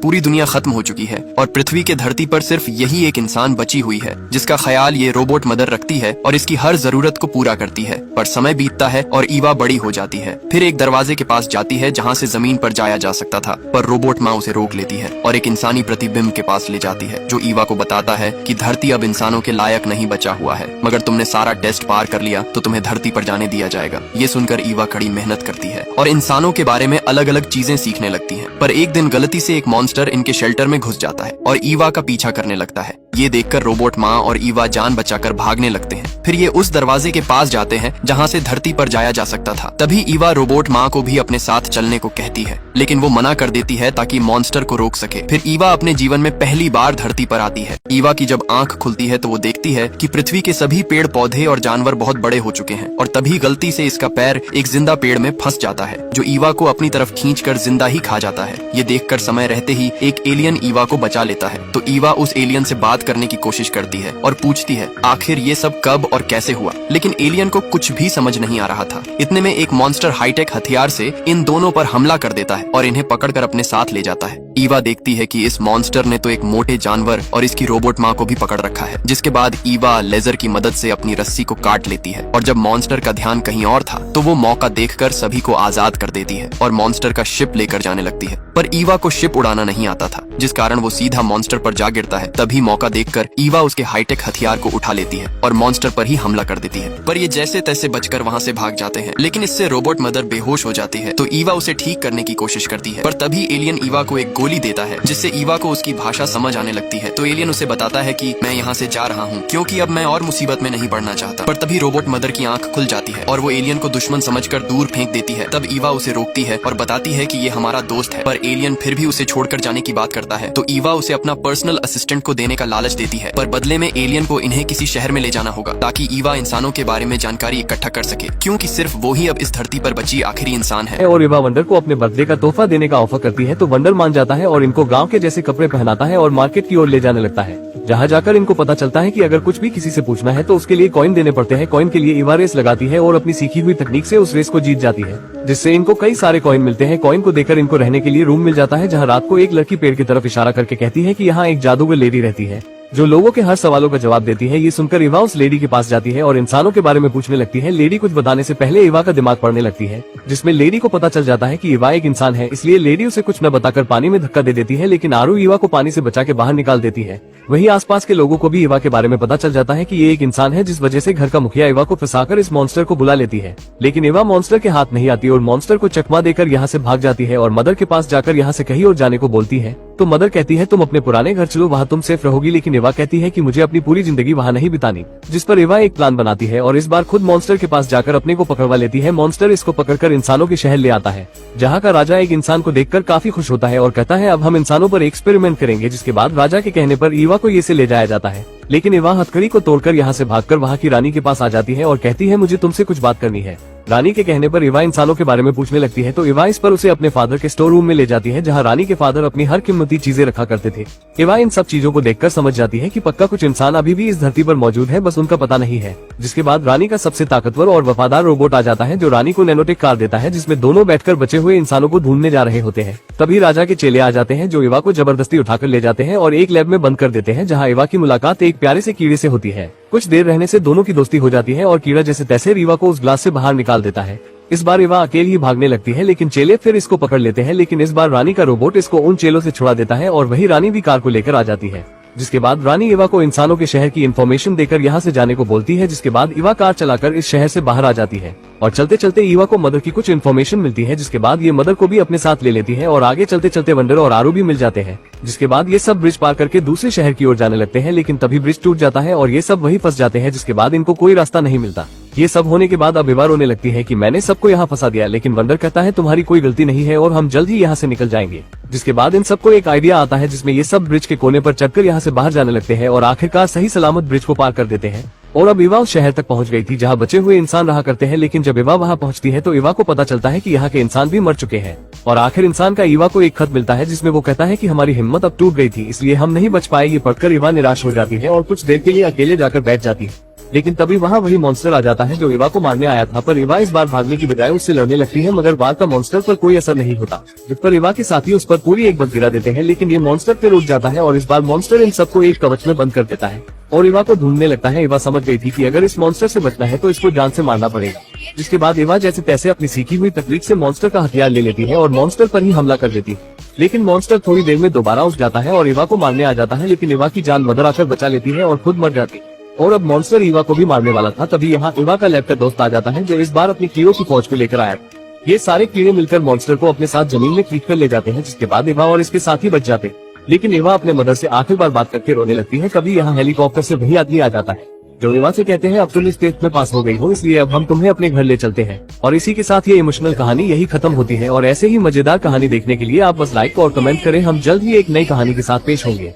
पूरी दुनिया खत्म हो चुकी है और पृथ्वी के धरती पर सिर्फ यही एक इंसान बची हुई है जिसका ख्याल ये रोबोट मदर रखती है और इसकी हर जरूरत को पूरा करती है। पर समय बीतता है और ईवा बड़ी हो जाती है। फिर एक दरवाजे के पास जाती है जहाँ से जमीन पर जाया जा सकता था, पर रोबोट माँ उसे रोक लेती है और एक इंसानी प्रतिबिंब के पास ले जाती है जो ईवा को बताता है कि धरती अब इंसानों के लायक नहीं बचा हुआ है, मगर तुमने सारा टेस्ट पार कर लिया तो तुम्हें धरती पर जाने दिया जाएगा। ये सुनकर ईवा कड़ी मेहनत करती है और इंसानों के बारे में अलग अलग चीजें सीखने लगती है। पर एक दिन गलती से एक मॉन्स्टर इनके शेल्टर में घुस जाता है और ईवा का पीछा करने लगता है। ये देखकर रोबोट माँ और ईवा जान बचाकर भागने लगते हैं। फिर ये उस दरवाजे के पास जाते हैं जहाँ से धरती पर जाया जा सकता था। तभी ईवा रोबोट माँ को भी अपने साथ चलने को कहती है, लेकिन वो मना कर देती है ताकि मॉन्स्टर को रोक सके। फिर ईवा अपने जीवन में पहली बार धरती पर आती है। ईवा की जब आंख खुलती है तो वो देखती है कि पृथ्वी के सभी पेड़ पौधे और जानवर बहुत बड़े हो चुके हैं और तभी गलती से इसका पैर एक जिंदा पेड़ में फंस जाता है जो ईवा को अपनी तरफ खींचकर जिंदा ही खा जाता है। ये देखकर समय रहते ही एक एलियन ईवा को बचा लेता है। तो ईवा उस एलियन से बात करने की कोशिश करती है और पूछती है आखिर ये सब कब और कैसे हुआ, लेकिन एलियन को कुछ भी समझ नहीं आ रहा था। इतने में एक मॉन्स्टर हाईटेक हथियार से इन दोनों पर हमला कर देता है और इन्हें पकड़कर अपने साथ ले जाता है। ईवा देखती है कि इस मॉन्स्टर ने तो एक मोटे जानवर और इसकी रोबोट माँ को भी पकड़ रखा है। जिसके बाद ईवा लेजर की मदद से अपनी रस्सी को काट लेती है और जब मॉन्स्टर का ध्यान कहीं और था तो वो मौका देखकर सभी को आजाद कर देती है और मॉन्स्टर का शिप लेकर जाने लगती है। पर ईवा को शिप उड़ाना नहीं आता था, जिस कारण वो सीधा मॉन्स्टर पर जा गिरता है। तभी मौका देखकर ईवा उसके हाईटेक हथियार को उठा लेती है और मॉन्स्टर पर ही हमला कर देती है। पर ये जैसे तैसे बचकर वहाँ से भाग जाते हैं, लेकिन इससे रोबोट मदर बेहोश हो जाती है। तो ईवा उसे ठीक करने की कोशिश करती है, पर तभी एलियन ईवा को एक गोली देता है जिससे ईवा को उसकी भाषा समझ आने लगती है। तो एलियन उसे बताता है कि मैं यहाँ से जा रहा हूँ क्योंकि अब मैं और मुसीबत में नहीं पड़ना चाहता। पर तभी रोबोट मदर की आंख खुल जाती है और वो एलियन को दुश्मन समझकर दूर फेंक देती है। तब ईवा उसे रोकती है और बताती है कि ये हमारा दोस्त है, पर एलियन फिर भी उसे छोड़कर जाने की बात करता है। तो ईवा उसे अपना पर्सनल असिस्टेंट को देने का लालच देती है, पर बदले में एलियन को इन्हें किसी शहर में ले जाना होगा ताकि ईवा इंसानों के बारे में जानकारी इकट्ठा कर सके, क्योंकि सिर्फ वो ही अब इस धरती पर बची आखिरी इंसान है। और ईवा वंडर को अपने बर्थडे का तोहफा देने का ऑफर करती है तो वंडर मान जाता है और इनको गांव के जैसे कपड़े पहनाता है और मार्केट की ओर ले जाने लगता है, जहाँ जाकर इनको पता चलता है कि अगर कुछ भी किसी से पूछना है तो उसके लिए कॉइन देने पड़ते हैं। कॉइन के लिए ईवा रेस लगाती है और अपनी सीखी हुई तकनीक से उस रेस को जीत जाती है, जिससे इनको कई सारे कॉइन मिलते हैं। कॉइन को देकर इनको रहने के लिए रूम मिल जाता है, जहाँ रात को एक लड़की पेड़ की तरफ इशारा करके कहती है कि यहाँ एक जादूगर लेडी रहती है जो लोगों के हर सवालों का जवाब देती है। ये सुनकर ईवा उस लेडी के पास जाती है और इंसानों के बारे में पूछने लगती है। लेडी कुछ बताने से पहले ईवा का दिमाग पढ़ने लगती है, जिसमें लेडी को पता चल जाता है कि ईवा एक इंसान है, इसलिए लेडी उसे कुछ न बताकर पानी में धक्का दे देती है। लेकिन आरू ईवा को पानी से बचा के बाहर निकाल देती है। वहीं आसपास के लोगों को भी ईवा के बारे में पता चल जाता है कि ये एक इंसान है, जिस वजह से घर का मुखिया ईवा को फंसाकर इस मॉन्स्टर को बुला लेती है। लेकिन ईवा मॉन्स्टर के हाथ नहीं आती और मॉन्स्टर को चकमा देकर यहाँ से भाग जाती है और मदर के पास जाकर यहाँ से कहीं और जाने को बोलती है। तो मदर कहती है तुम अपने पुराने घर चलो, वहाँ तुम सेफ रहोगी। लेकिन ईवा कहती है कि मुझे अपनी पूरी जिंदगी वहाँ नहीं बितानी, जिस पर ईवा एक प्लान बनाती है और इस बार खुद मॉन्स्टर के पास जाकर अपने को पकड़वा लेती है। मॉन्स्टर इसको पकड़कर इंसानों के शहर ले आता है, जहाँ का राजा एक इंसान को देखकर काफी खुश होता है और कहता है अब हम इंसानों पर एक्सपेरिमेंट करेंगे। जिसके बाद राजा के कहने पर ईवा को ये से ले जाया जाता है, लेकिन ईवा हथकड़ी को तोड़कर यहाँ से भागकर वहाँ की रानी के पास आ जाती है और कहती है मुझे तुमसे कुछ बात करनी है। रानी के कहने पर ईवा इंसानों के बारे में पूछने लगती है, तो ईवा इस पर उसे अपने फादर के स्टोर रूम में ले जाती है, जहाँ रानी के फादर अपनी हर कीमती चीजें रखा करते थे। ईवा इन सब चीजों को देखकर समझ जाती है कि पक्का कुछ इंसान अभी भी इस धरती पर मौजूद है, बस उनका पता नहीं है। जिसके बाद रानी का सबसे ताकतवर और वफादार रोबोट आ जाता है, जो रानी को नैनोटेक कार देता है, जिसमें दोनों बैठकर बचे हुए इंसानों को ढूंढने जा रहे होते हैं। तभी राजा के चेले आ जाते हैं, जो ईवा को जबरदस्ती उठाकर ले जाते हैं और एक लैब में बंद कर देते हैं, जहाँ ईवा की मुलाकात एक प्यारे से कीड़े से होती है। कुछ देर रहने से दोनों की दोस्ती हो जाती है और कीड़ा जैसे तैसे ईवा को उस ग्लास से बाहर निकाल देता है। इस बार ईवा अकेली ही भागने लगती है, लेकिन चेले फिर इसको पकड़ लेते हैं। लेकिन इस बार रानी का रोबोट इसको उन चेलों से छुड़ा देता है और वही रानी भी कार को लेकर आ जाती है। जिसके बाद रानी ईवा को इंसानों के शहर की इन्फॉर्मेशन देकर यहाँ से जाने को बोलती है। जिसके बाद ईवा कार चलाकर इस शहर से बाहर आ जाती है और चलते चलते ईवा को मदर की कुछ इन्फॉर्मेशन मिलती है। जिसके बाद ये मदर को भी अपने साथ ले लेती है और आगे चलते चलते वंडर और आरू भी मिल जाते हैं। जिसके बाद ये सब ब्रिज पार करके दूसरे शहर की ओर जाने लगते हैं, लेकिन तभी ब्रिज टूट जाता है और ये सब वहीं फंस जाते हैं। जिसके बाद इनको कोई रास्ता नहीं मिलता। ये सब होने के बाद अब ईवा रोने लगती है कि मैंने सबको यहाँ फंसा दिया, लेकिन वंडर कहता है तुम्हारी कोई गलती नहीं है और हम जल्द ही यहाँ से निकल जाएंगे। जिसके बाद इन सबको एक आइडिया आता है, जिसमें ये सब ब्रिज के कोने पर चढ़कर यहाँ से बाहर जाने लगते हैं और आखिरकार सही सलामत ब्रिज को पार कर देते हैं। और अब ईवा उस शहर तक पहुंच गई थी, जहाँ बचे हुए इंसान रहा करते हैं। लेकिन जब ईवा वहाँ पहुंचती है तो ईवा को पता चलता है कि यहाँ के इंसान भी मर चुके हैं। और आखिर इंसान का ईवा को एक खत मिलता है, जिसमें वो कहता है कि हमारी हिम्मत अब टूट गई थी, इसलिए हम नहीं बच पाए। ये पढ़कर ईवा निराश हो जाती है और कुछ देर के लिए अकेले जाकर बैठ जाती है। लेकिन तभी वहाँ वही मॉन्स्टर आ जाता है जो एवा को मारने आया था, पर एवा इस बार भागने की बजाय उससे लड़ने लगती है, मगर बार का मॉन्स्टर पर कोई असर नहीं होता, जिस पर एवा के साथी उस पर पूरी एक बल गिरा देते हैं। लेकिन ये मॉन्स्टर फिर उठ जाता है और इस बार मॉन्स्टर इन सबको एक कवच में बंद कर देता है और एवा को ढूंढने लगता है। एवा समझ गई थी कि अगर इस मॉन्स्टर से बचना है तो इसको जान से मारना पड़ेगा, जिसके बाद एवा जैसे तैसे अपनी सीखी हुई तकनीक से मॉन्स्टर का हथियार ले लेती है और मॉन्स्टर पर ही हमला कर देती है। लेकिन मॉन्स्टर थोड़ी देर में दोबारा उठ जाता है और एवा को मारने आ जाता है, लेकिन एवा की जान मदर आकर बचा लेती है और खुद मर जाती है। और अब मॉन्स्टर एवा को भी मारने वाला था, तभी यहाँ एवा का लैब का दोस्त आ जाता है जो इस बार अपनी कीड़ों की फौज को लेकर आया था। ये सारे कीड़े मिलकर मॉन्स्टर को अपने साथ जमीन में खींच कर ले जाते हैं, जिसके बाद एवा और इसके साथी बच जाते हैं। लेकिन एवा अपने मदर से आखिरी बार बात करके रोने लगती है। कभी यहाँ हेलीकॉप्टर से वही आदमी आ जाता है जो एवा से कहते हैं अब तुम इस टेस्ट में पास हो गई हो, इसलिए अब हम तुम्हें अपने घर ले चलते हैं। और इसी के साथ ये इमोशनल कहानी यही खत्म होती है। और ऐसे ही मजेदार कहानी देखने के लिए आप बस लाइक और कमेंट करें। हम जल्द ही एक नई कहानी के साथ पेश होंगे।